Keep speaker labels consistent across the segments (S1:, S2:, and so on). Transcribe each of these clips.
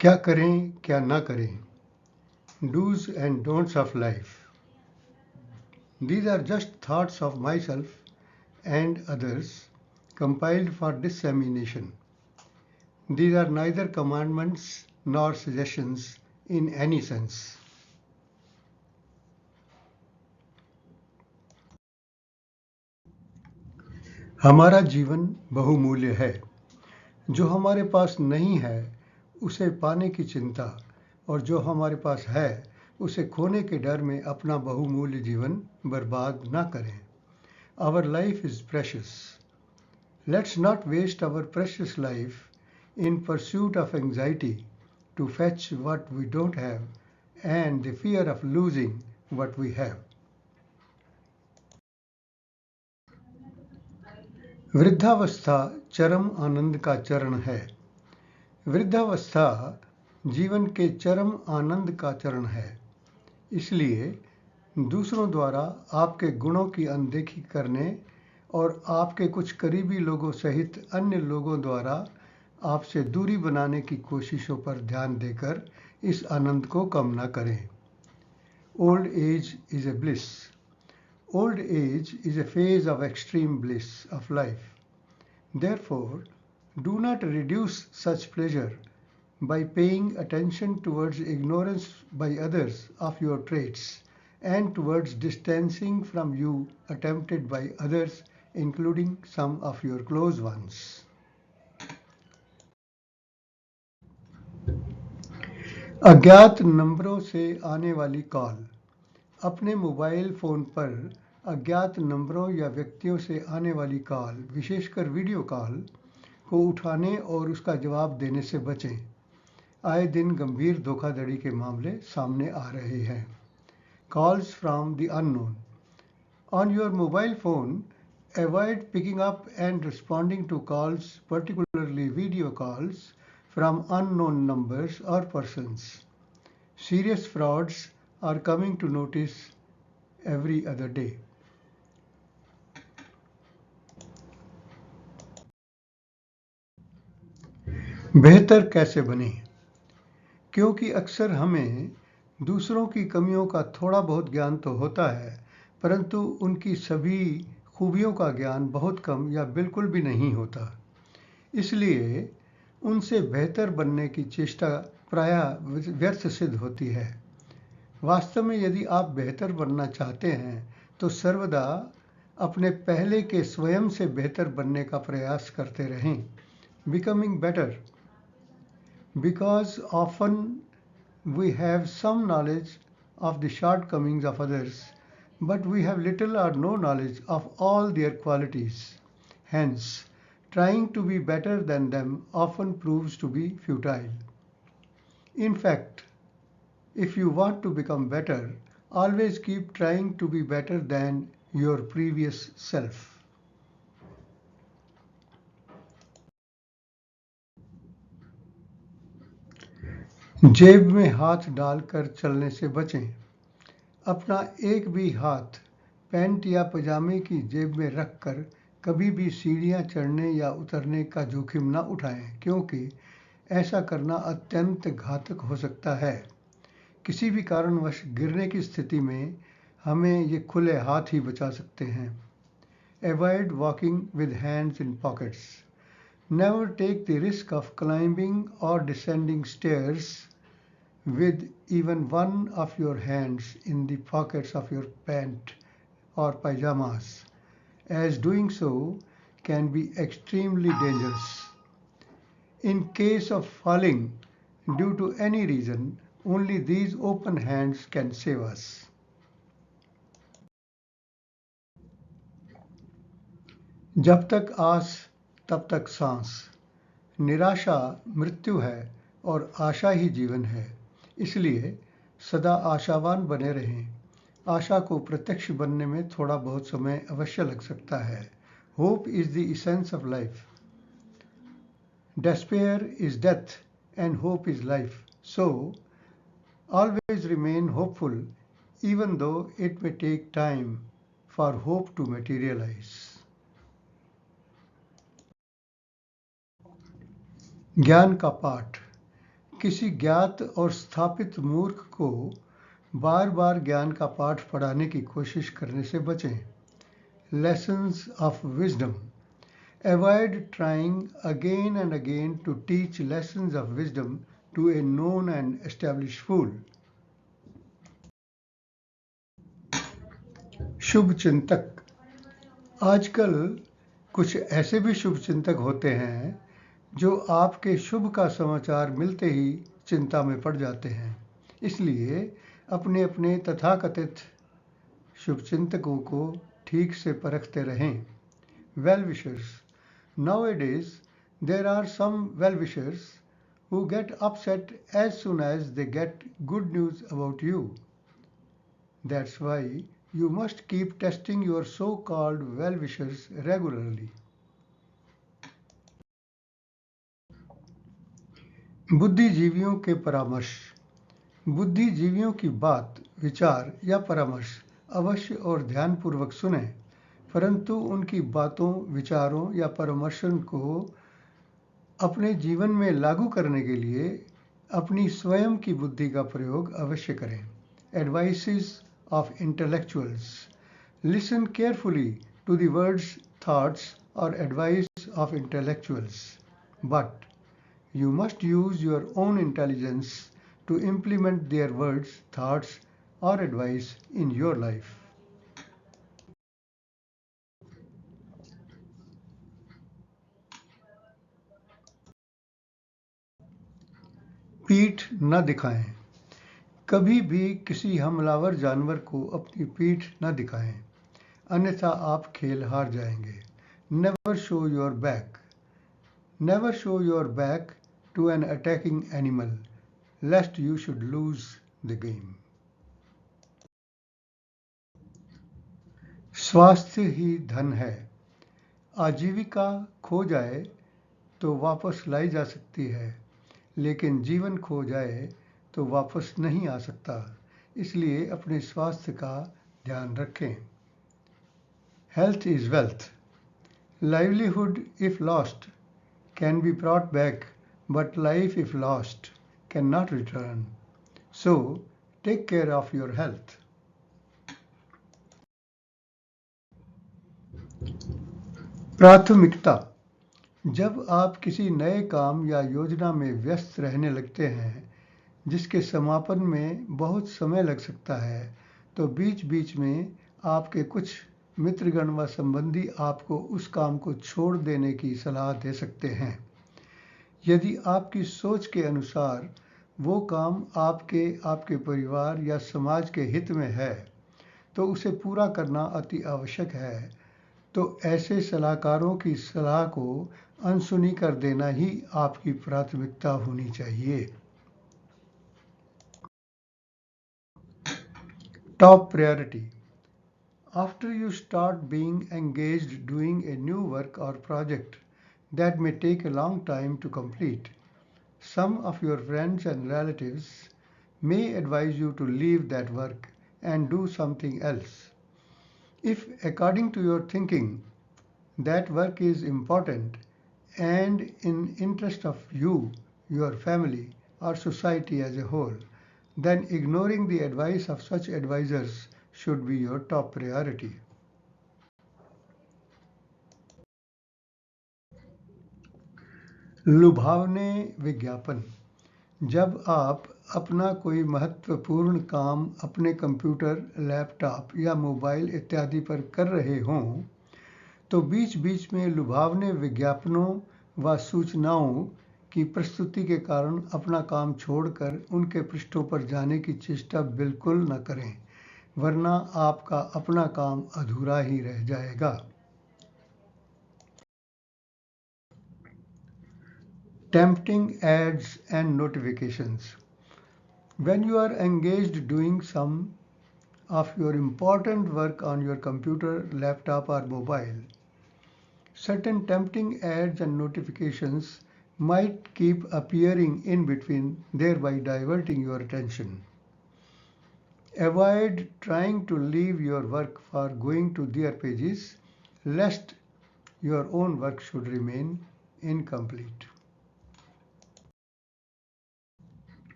S1: क्या करें क्या ना करें, do's and don'ts of life. These are just thoughts of myself and others compiled for dissemination. These are neither commandments nor suggestions in any sense. हमारा जीवन बहुमूल्य है। जो हमारे पास नहीं है उसे पाने की चिंता और जो हमारे पास है उसे खोने के डर में अपना बहुमूल्य जीवन बर्बाद ना करें। Our life is precious. Let's not waste our precious life in pursuit of anxiety to fetch what we don't have and the fear of losing what we have. वृद्धावस्था चरम आनंद का चरण है। वृद्धावस्था जीवन के चरम आनंद का चरण है। इसलिए दूसरों द्वारा आपके गुणों की अनदेखी करने और आपके कुछ करीबी लोगों सहित अन्य लोगों द्वारा आपसे दूरी बनाने की कोशिशों पर ध्यान देकर इस आनंद को कम न करें। Old age is a bliss. Old age is a phase of extreme bliss of life. Therefore, do not reduce such pleasure by paying attention towards ignorance by others of your traits and towards distancing from you attempted by others, including some of your close ones. अज्ञात नंबरों से आने वाली call. अपने mobile phone पर अज्ञात नंबरों या व्यक्तियों से आने वाली कॉल, विशेषकर वीडियो कॉल, को उठाने और उसका जवाब देने से बचें। आए दिन गंभीर धोखाधड़ी के मामले सामने आ रहे हैं। Calls from the unknown. On your mobile phone, avoid picking up and responding to calls, particularly video calls, from unknown numbers or persons. Serious frauds are coming to notice every other day. बेहतर कैसे बने? क्योंकि अक्सर हमें दूसरों की कमियों का थोड़ा बहुत ज्ञान तो होता है, परंतु उनकी सभी खूबियों का ज्ञान बहुत कम या बिल्कुल भी नहीं होता। इसलिए उनसे बेहतर बनने की चेष्टा प्रायः व्यर्थ सिद्ध होती है। वास्तव में यदि आप बेहतर बनना चाहते हैं तो सर्वदा अपने पहले के स्वयं से बेहतर बनने का प्रयास करते रहें। Becoming better. Because often we have some knowledge of the shortcomings of others, but we have little or no knowledge of all their qualities. Hence, trying to be better than them often proves to be futile. In fact, if you want to become better, always keep trying to be better than your previous self. जेब में हाथ डालकर चलने से बचें। अपना एक भी हाथ पैंट या पजामे की जेब में रखकर कभी भी सीढ़ियां चढ़ने या उतरने का जोखिम न उठाएं, क्योंकि ऐसा करना अत्यंत घातक हो सकता है। किसी भी कारणवश गिरने की स्थिति में हमें ये खुले हाथ ही बचा सकते हैं। Avoid walking with hands in pockets. Never take the risk of climbing or descending stairs with even one of your hands in the pockets of your pant or pajamas, as doing so can be extremely dangerous. In case of falling due to any reason, only these open hands can save us. जब तक आस तब तक सांस। निराशा मृत्यु है और आशा ही जीवन है। इसलिए सदा आशावान बने रहें। आशा को प्रत्यक्ष बनने में थोड़ा बहुत समय अवश्य लग सकता है। Hope is the essence of life. Despair is death and hope is life. So, always remain hopeful even though it may take time for hope to materialize. ज्ञान का पाठ। किसी ज्ञात और स्थापित मूर्ख को बार बार ज्ञान का पाठ पढ़ाने की कोशिश करने से बचें। Lessons of wisdom. Avoid trying again and again to teach lessons of wisdom to a known and established fool. शुभ चिंतक। आजकल कुछ ऐसे भी शुभ चिंतक होते हैं जो आपके शुभ का समाचार मिलते ही चिंता में पड़ जाते हैं। इसलिए अपने अपने तथाकथित शुभ चिंतकों को ठीक से परखते रहें। Well wishers. Nowadays, there are some well wishers who get upset as soon as they get good news about you. That's why you must keep testing your so-called well wishers regularly. बुद्धिजीवियों के परामर्श। बुद्धिजीवियों की बात, विचार या परामर्श अवश्य और ध्यानपूर्वक सुनें, परंतु उनकी बातों, विचारों या परामर्शन को अपने जीवन में लागू करने के लिए अपनी स्वयं की बुद्धि का प्रयोग अवश्य करें। Advices of intellectuals. Listen carefully to the words, thoughts or advice of intellectuals. But you must use your own intelligence to implement their words, thoughts or advice in your life. पीठ न दिखाएं। कभी भी किसी हमलावर जानवर को अपनी पीठ न दिखाएं, अन्यथा आप खेल हार जाएंगे। Never show your back. Never show your back to an attacking animal, lest you should lose the game. स्वास्थ्य ही धन है। आजीविका खो जाए तो वापस लाई जा सकती है, लेकिन जीवन खो जाए तो वापस नहीं आ सकता। इसलिए अपने स्वास्थ्य का ध्यान रखें। Health is wealth. Livelihood, if lost, can be brought back, but life, if lost, cannot return. So, take care of your health. प्राथमिकता। जब आप किसी नए काम या योजना में व्यस्त रहने लगते हैं जिसके समापन में बहुत समय लग सकता है, तो बीच बीच में आपके कुछ मित्रगण व संबंधी आपको उस काम को छोड़ देने की सलाह दे सकते हैं। यदि आपकी सोच के अनुसार वो काम आपके परिवार या समाज के हित में है, तो उसे पूरा करना अति आवश्यक है। तो ऐसे सलाहकारों की सलाह को अनसुनी कर देना ही आपकी प्राथमिकता होनी चाहिए। Top priority. After you start being engaged doing a new work or project that may take a long time to complete, some of your friends and relatives may advise you to leave that work and do something else. If, according to your thinking, that work is important and in interest of you, your family, or society as a whole, then ignoring the advice of such advisors should be your top priority. लुभावने विज्ञापन। जब आप अपना कोई महत्वपूर्ण काम अपने computer, laptop या mobile इत्यादि पर कर रहे हों, तो बीच बीच में लुभावने विज्ञापनों व सूचनाओं की प्रस्तुति के कारण अपना काम छोड़कर उनके पृष्ठों पर जाने की चेष्टा बिल्कुल न करें, वरना आपका अपना काम अधूरा ही रह जाएगा। Tempting ads and notifications. When you are engaged doing some of your important work on your computer, laptop or mobile, certain tempting ads and notifications might keep appearing in between, thereby diverting your attention. Avoid trying to leave your work for going to their pages, lest your own work should remain incomplete.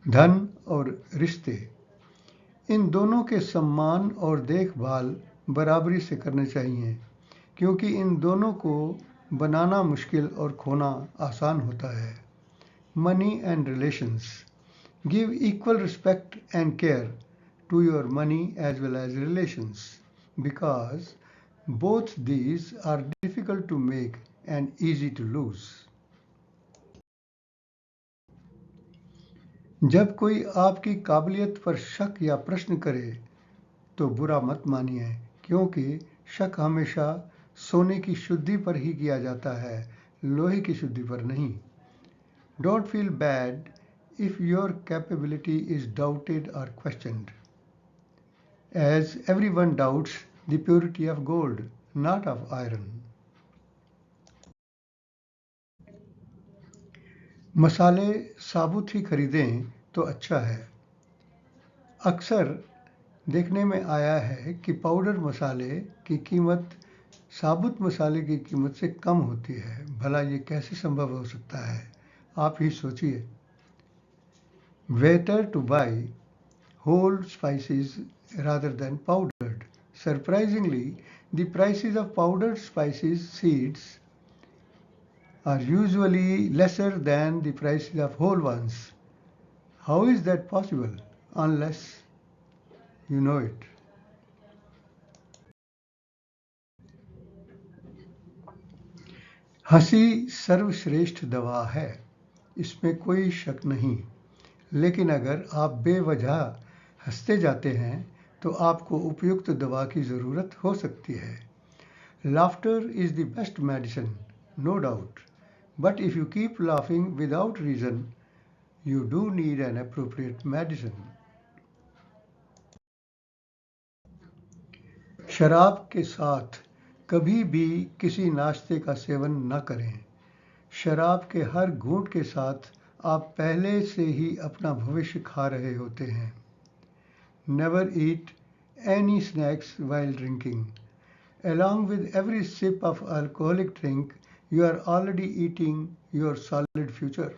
S1: धन और रिश्ते, इन दोनों के सम्मान और देखभाल बराबरी से करने चाहिए, क्योंकि इन दोनों को बनाना मुश्किल और खोना आसान होता है। Money and relations, give equal respect and care to your money as well as relations, because both these are difficult to make and easy to lose. जब कोई आपकी काबिलियत पर शक या प्रश्न करे तो बुरा मत मानिए, क्योंकि शक हमेशा सोने की शुद्धि पर ही किया जाता है, लोहे की शुद्धि पर नहीं। Don't feel bad if your capability is doubted or questioned, as everyone doubts the purity of gold, not of iron. मसाले साबुत ही खरीदें तो अच्छा है। अक्सर देखने में आया है कि पाउडर मसाले की कीमत साबुत मसाले की कीमत से कम होती है। भला ये कैसे संभव हो सकता है? आप ही सोचिए। Better to buy whole spices rather than powdered. Surprisingly, the prices of powdered spices seeds are usually lesser than the prices of whole ones. How is that possible? Unless you know it. हंसी सर्वश्रेष्ठ दवा है, इसमें कोई शक नहीं। लेकिन अगर आप बेवजह हंसते जाते हैं तो आपको उपयुक्त दवा की ज़रूरत हो सकती है। Laughter is the best medicine, no doubt. But if you keep laughing without reason, you do need an appropriate medicine. शराब के साथ कभी भी किसी नाश्ते का सेवन न करें। शराब के हर घूंट के साथ आप पहले से ही अपना भविष्य खा रहे होते हैं। Never eat any snacks while drinking. Along with every sip of alcoholic drink, you are already eating your solid future.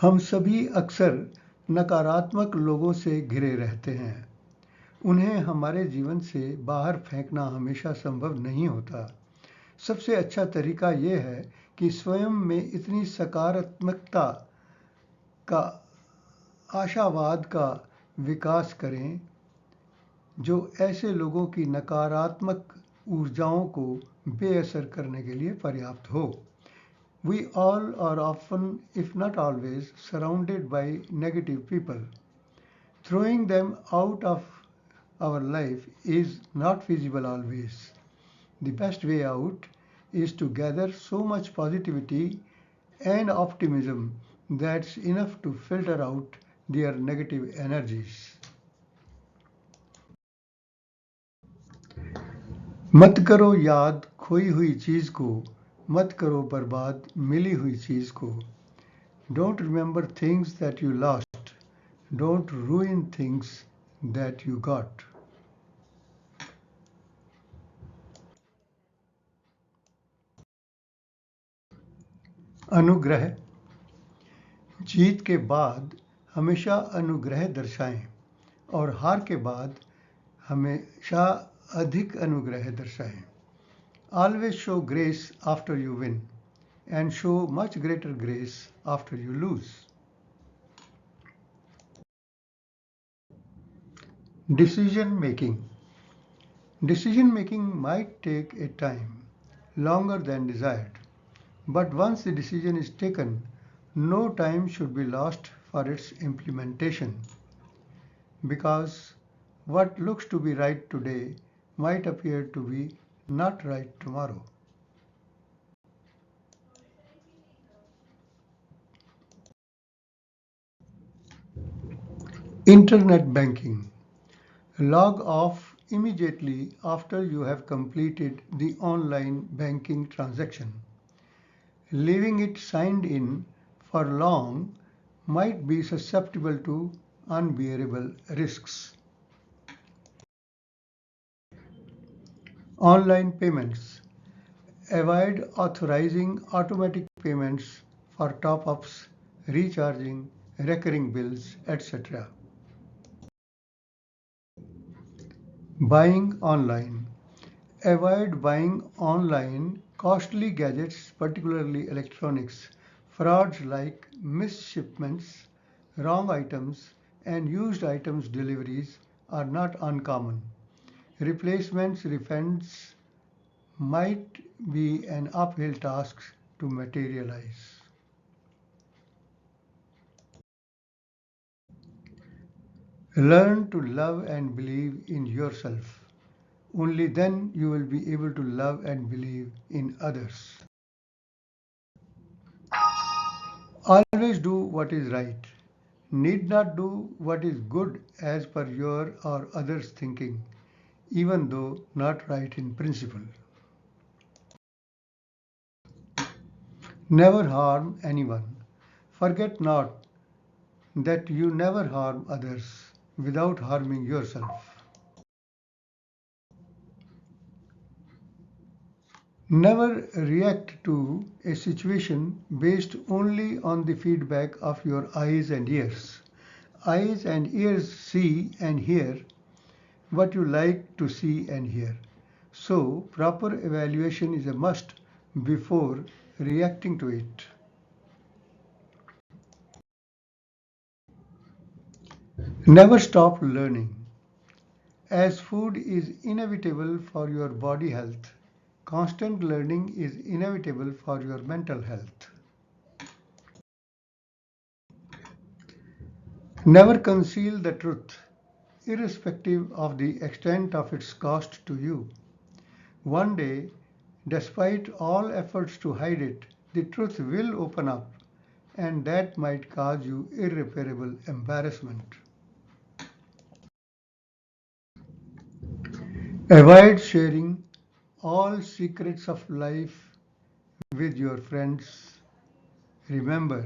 S1: हम सभी अक्सर नकारात्मक लोगों से घिरे रहते हैं। उन्हें हमारे जीवन से बाहर फेंकना हमेशा संभव नहीं होता। सबसे अच्छा तरीका यह है कि स्वयं में इतनी सकारात्मकता का, आशावाद का विकास करें जो ऐसे लोगों की नकारात्मक ऊर्जाओं को बेअसर करने के लिए पर्याप्त हो। We all are often, if not always, surrounded by negative people. Throwing them out of our life is not feasible always. The best way out is to gather so much positivity and optimism that's enough to filter out their negative energies. मत करो याद खोई हुई चीज़ को, मत करो बर्बाद मिली हुई चीज़ को। Don't remember things that you lost. Don't ruin things that you got. अनुग्रह, जीत के बाद हमेशा अनुग्रह दर्शाएं और हार के बाद हमेशा अधिक अनुग्रह दर्शाएं। Always show grace after you win and show much greater grace after you lose. Decision making. Decision making might take a time longer than desired, but once the decision is taken, no time should be lost for its implementation, because what looks to be right today might appear to be not right tomorrow. Internet banking. Log off immediately after you have completed the online banking transaction. Leaving it signed in for long might be susceptible to unbearable risks. Online payments. Avoid authorizing automatic payments for top-ups, recharging, recurring bills, etc. Buying online. Avoid buying online costly gadgets, particularly electronics. Frauds like missed shipments, wrong items, and used items deliveries are not uncommon. Replacements refunds might be an uphill task to materialize. Learn to love and believe in yourself. Only then you will be able to love and believe in others. Always do what is right. Need not do what is good as per your or others' thinking, even though not right in principle. Never harm anyone. Forget not that you never harm others without harming yourself. Never react to a situation based only on the feedback of your eyes and ears. Eyes and ears see and hear what you like to see and hear. So, proper evaluation is a must before reacting to it. Never stop learning. As food is inevitable for your body health, constant learning is inevitable for your mental health. Never conceal the truth, irrespective of the extent of its cost to you. One day, despite all efforts to hide it, the truth will open up, and that might cause you irreparable embarrassment. Avoid sharing all secrets of life with your friends. Remember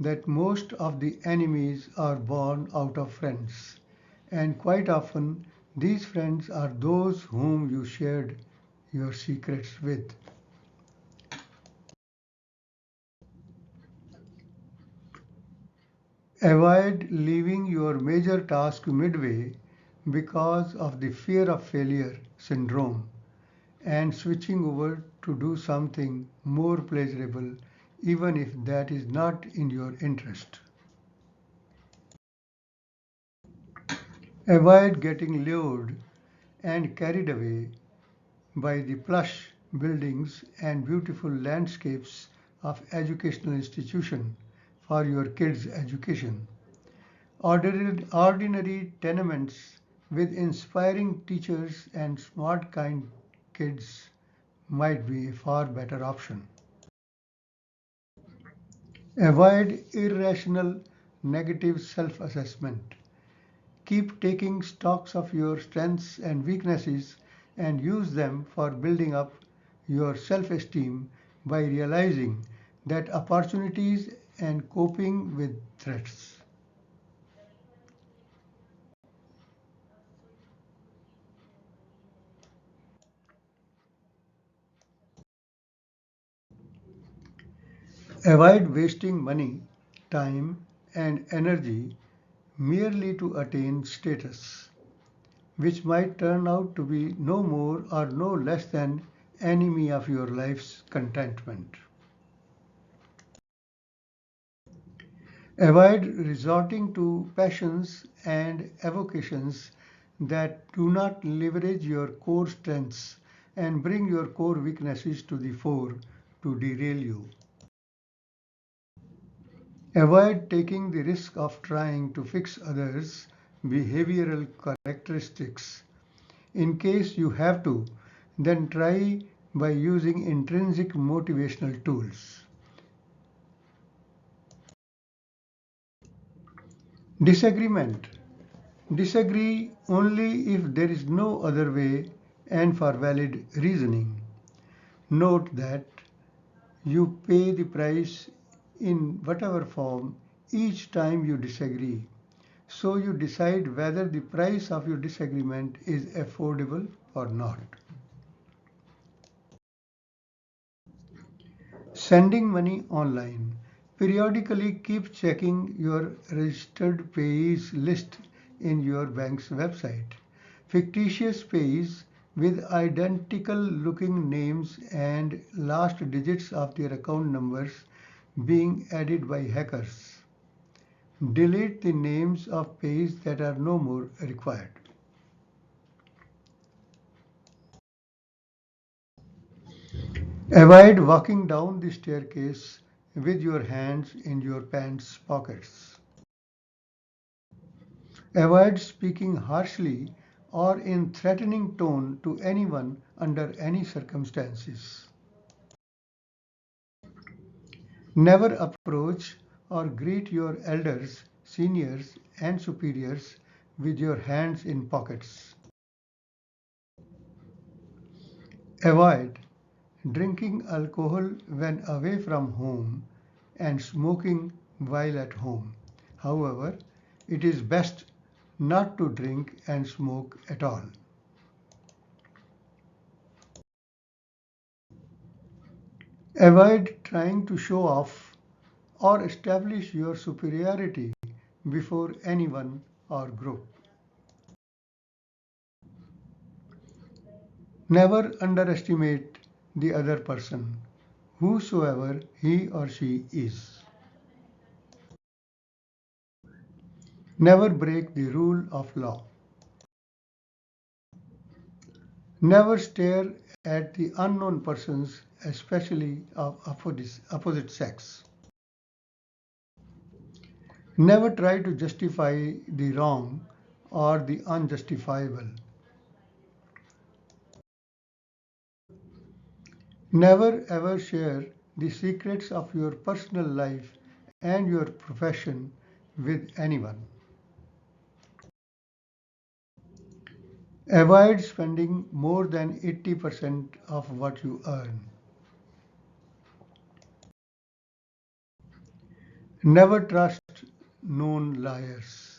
S1: that most of the enemies are born out of friends, and quite often these friends are those whom you shared your secrets with. Avoid leaving your major task midway because of the fear of failure syndrome and switching over to do something more pleasurable, even if that is not in your interest. Avoid getting lured and carried away by the plush buildings and beautiful landscapes of educational institution for your kids' education. Ordinary tenements with inspiring teachers and smart kind kids might be a far better option. Avoid irrational negative self-assessment. Keep taking stocks of your strengths and weaknesses and use them for building up your self-esteem by realizing that opportunities and coping with threats. Avoid wasting money, time, and energy merely to attain status, which might turn out to be no more or no less than enemy of your life's contentment. Avoid resorting to passions and avocations that do not leverage your core strengths and bring your core weaknesses to the fore to derail you. Avoid taking the risk of trying to fix others' behavioral characteristics. In case you have to, then try by using intrinsic motivational tools. Disagreement. Disagree only if there is no other way and for valid reasoning. Note that you pay the price in whatever form each time you disagree. So you decide whether the price of your disagreement is affordable or not. Sending money online. Periodically keep checking your registered payees list in your bank's website. Fictitious payees with identical looking names and last digits of their account numbers being added by hackers. Delete the names of payees that are no more required. Avoid walking down the staircase with your hands in your pants pockets. Avoid speaking harshly or in threatening tone to anyone under any circumstances. Never approach or greet your elders, seniors, and superiors with your hands in pockets. Avoid drinking alcohol when away from home and smoking while at home. However, it is best not to drink and smoke at all. Avoid trying to show off or establish your superiority before anyone or group. Never underestimate the other person, whosoever he or she is. Never break the rule of law. Never stare at the unknown persons, especially of opposite sex. Never try to justify the wrong or the unjustifiable. Never ever share the secrets of your personal life and your profession with anyone. Avoid spending more than 80% of what you earn. Never trust known liars.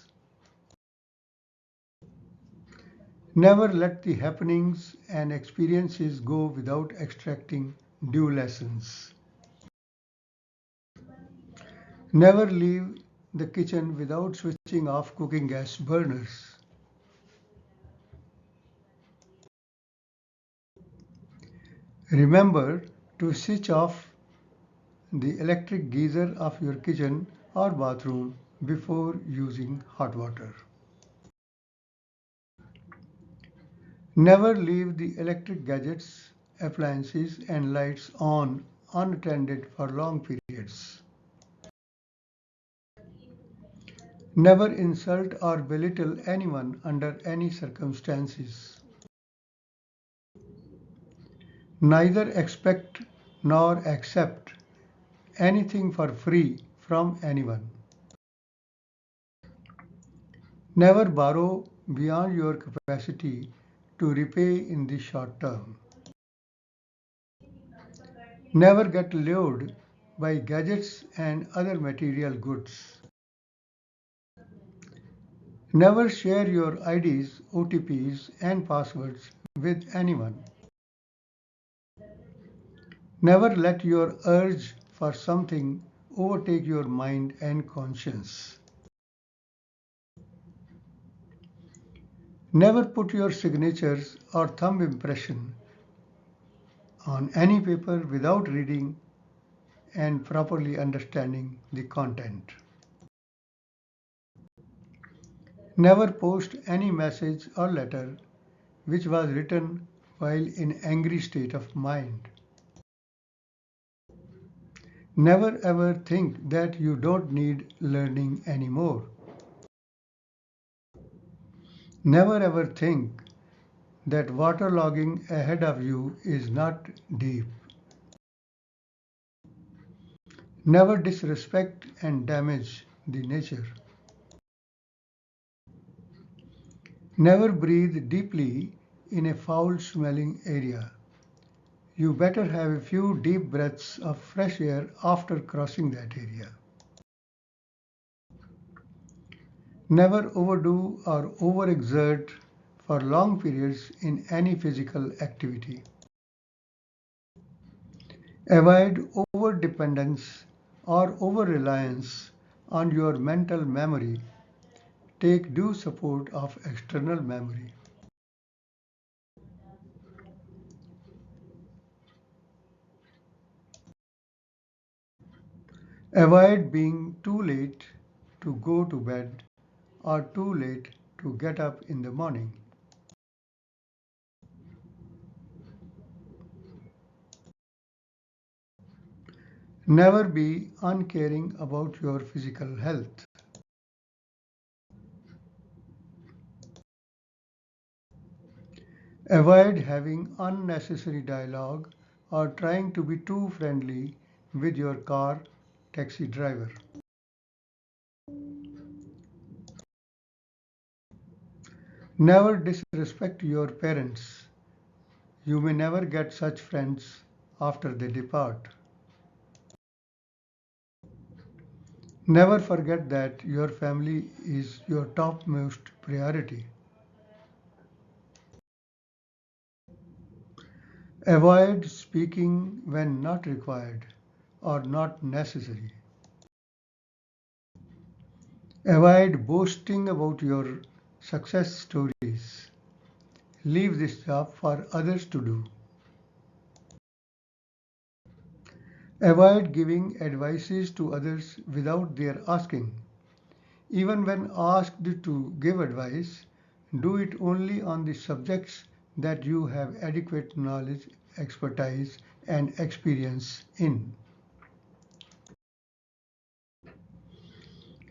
S1: Never let the happenings and experiences go without extracting due lessons. Never leave the kitchen without switching off cooking gas burners. Remember to switch off the electric geyser of your kitchen or bathroom before using hot water. Never leave the electric gadgets, appliances, and lights on unattended for long periods. Never insult or belittle anyone under any circumstances. Neither expect nor accept anything for free from anyone. Never borrow beyond your capacity to repay in the short term. Never get lured by gadgets and other material goods. Never share your IDs, OTPs, and passwords with anyone. Never let your urge for something overtake your mind and conscience. Never put your signatures or thumb impression on any paper without reading and properly understanding the content. Never post any message or letter which was written while in angry state of mind. Never ever think that you don't need learning anymore. Never ever think that waterlogging ahead of you is not deep. Never disrespect and damage the nature. Never breathe deeply in a foul smelling area. You better have a few deep breaths of fresh air after crossing that area. Never overdo or overexert for long periods in any physical activity. Avoid over-dependence or over-reliance on your mental memory. Take due support of external memory. Avoid being too late to go to bed or too late to get up in the morning. Never be uncaring about your physical health. Avoid having unnecessary dialogue or trying to be too friendly with your car taxi driver. Never disrespect your parents. You may never get such friends after they depart. Never forget that your family is your topmost priority. Avoid speaking when not required or not necessary. Avoid boasting about your success stories. Leave this job for others to do. Avoid giving advices to others without their asking. Even when asked to give advice, do it only on the subjects that you have adequate knowledge, expertise, and experience in.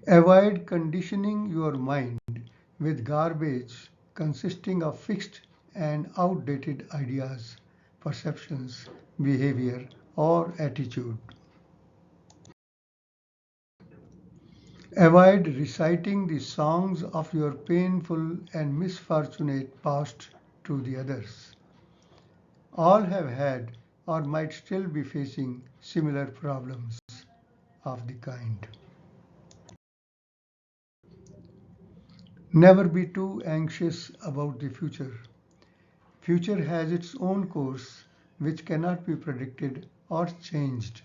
S1: Avoid conditioning your mind with garbage consisting of fixed and outdated ideas, perceptions, behavior, or attitude. Avoid reciting the songs of your painful and misfortunate past to the others. All have had or might still be facing similar problems of the kind. Never be too anxious about the future. Future has its own course which cannot be predicted or changed.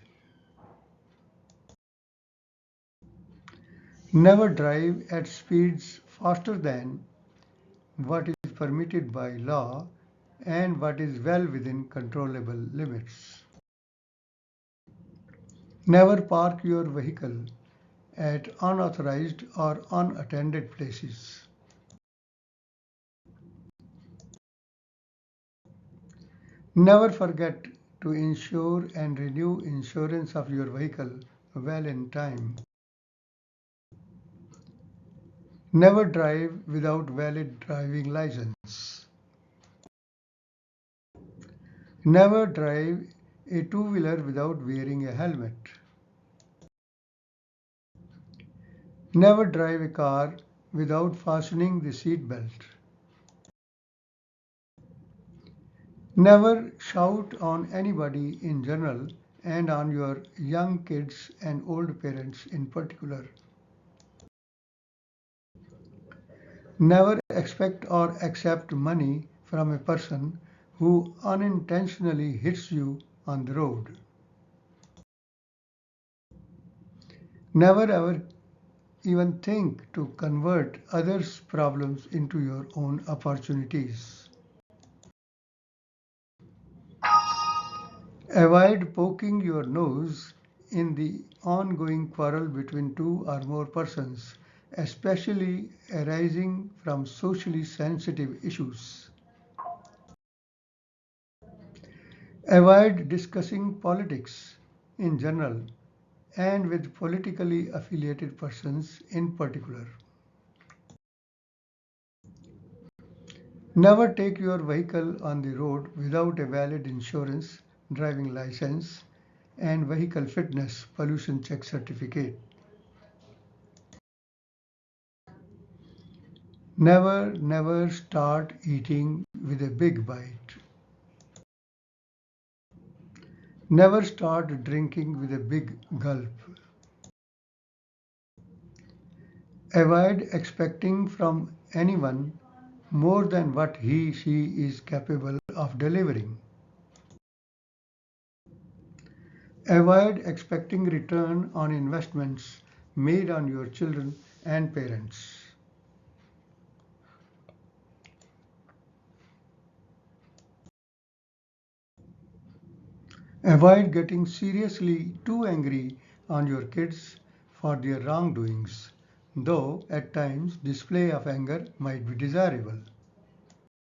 S1: Never drive at speeds faster than what is permitted by law and what is well within controllable limits. Never park your vehicle at unauthorized or unattended places. Never forget to insure and renew insurance of your vehicle well in time. Never drive without valid driving license. Never drive a two-wheeler without wearing a helmet. Never drive a car without fastening the seat belt. Never shout on anybody in general and on your young kids and old parents in particular. Never expect or accept money from a person who unintentionally hits you on the road. Never ever even think to convert others' problems into your own opportunities. Avoid poking your nose in the ongoing quarrel between two or more persons, especially arising from socially sensitive issues. Avoid discussing politics in general and with politically affiliated persons in particular. Never take your vehicle on the road without a valid insurance, driving license, and vehicle fitness pollution check certificate. Never start eating with a big bite. Never start drinking with a big gulp. Avoid expecting from anyone more than what she is capable of delivering. Avoid expecting return on investments made on your children and parents. Avoid getting seriously too angry on your kids for their wrongdoings, though at times display of anger might be desirable.